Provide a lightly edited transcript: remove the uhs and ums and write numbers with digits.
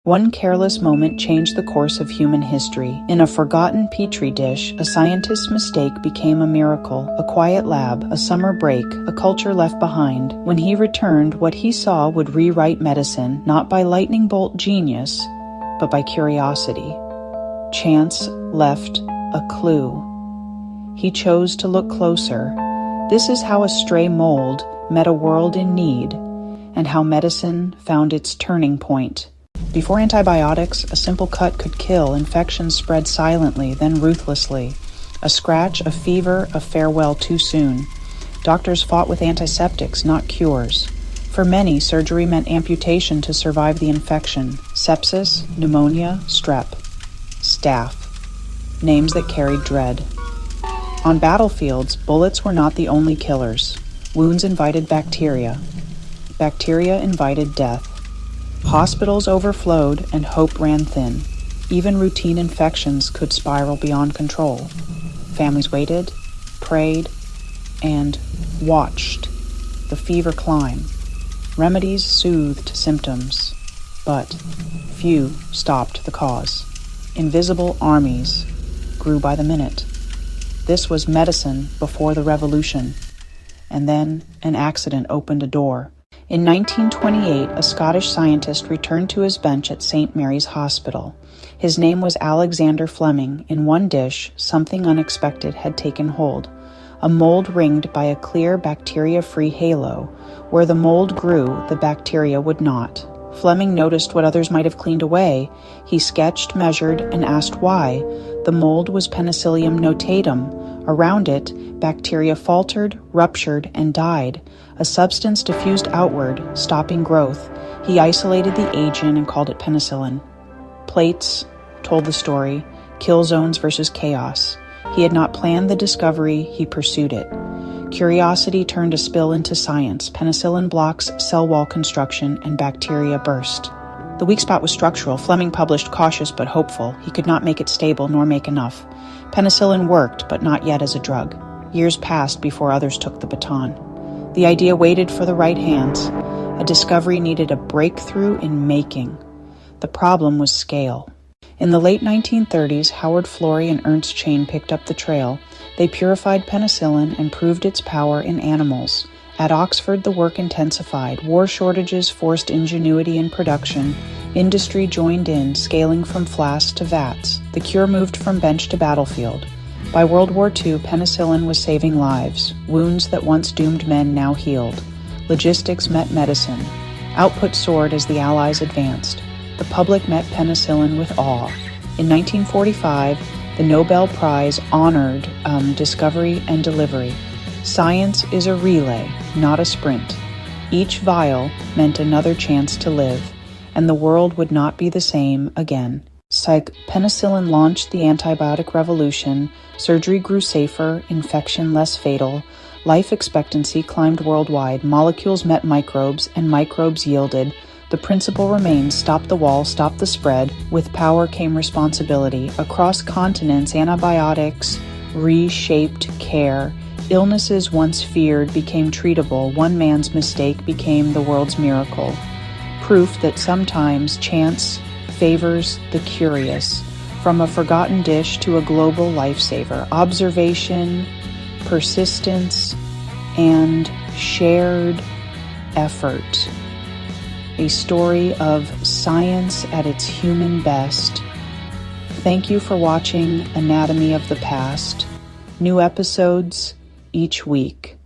One careless moment changed the course of human history. In a forgotten Petri dish, a scientist's mistake became a miracle, a quiet lab, a summer break, a culture left behind. When he returned, what he saw would rewrite medicine, not by lightning bolt genius, but by curiosity. Chance left a clue. He chose to look closer. This is how a stray mold met a world in need, and how medicine found its turning point. Before antibiotics, a simple cut could kill. Infections spread silently, then ruthlessly. A scratch, a fever, a farewell too soon. Doctors fought with antiseptics, not cures. For many, surgery meant amputation to survive the infection. Sepsis, pneumonia, strep. Staph. Names that carried dread. On battlefields, bullets were not the only killers. Wounds invited bacteria. Bacteria invited death. Hospitals overflowed and hope ran thin. Even routine infections could spiral beyond control. Families waited, prayed, and watched the fever climb. Remedies soothed symptoms, but few stopped the cause. Invisible armies grew by the minute. This was medicine before the revolution. And then an accident opened a door. In 1928, a Scottish scientist returned to his bench at St. Mary's Hospital. His name was Alexander Fleming. In one dish, something unexpected had taken hold. A mold ringed by a clear, bacteria-free halo. Where the mold grew, the bacteria would not. Fleming noticed what others might have cleaned away. He sketched, measured, and asked why. The mold was Penicillium notatum. Around it, bacteria faltered, ruptured, and died. A substance diffused outward, stopping growth. He isolated the agent and called it penicillin. Plates told the story, kill zones versus chaos. He had not planned the discovery, he pursued it. Curiosity turned a spill into science. Penicillin blocks cell wall construction, and bacteria burst. The weak spot was structural. Fleming published cautious but hopeful. He could not make it stable nor make enough. Penicillin worked, but not yet as a drug. Years passed before others took the baton. The idea waited for the right hands. A discovery needed a breakthrough in making. The problem was scale. In the late 1930s, Howard Florey and Ernst Chain picked up the trail. They purified penicillin and proved its power in animals. At Oxford, the work intensified. War shortages forced ingenuity in production. Industry joined in, scaling from flasks to vats. The cure moved from bench to battlefield. By World War II, penicillin was saving lives. Wounds that once doomed men now healed. Logistics met medicine. Output soared as the Allies advanced. The public met penicillin with awe. In 1945, the Nobel Prize honored discovery and delivery. Science is a relay, not a sprint. Each vial meant another chance to live, and the world would not be the same again. Penicillin launched the antibiotic revolution. Surgery grew safer, infection less fatal. Life expectancy climbed worldwide. Molecules met microbes, and microbes yielded. The principle remains: stop the wall, stop the spread. With power came responsibility. Across continents, antibiotics reshaped care. Illnesses once feared became treatable. One man's mistake became the world's miracle. Proof that sometimes chance favors the curious. From a forgotten dish to a global lifesaver. Observation, persistence, and shared effort. A story of science at its human best. Thank you for watching Anatomy of the Past. New episodes each week.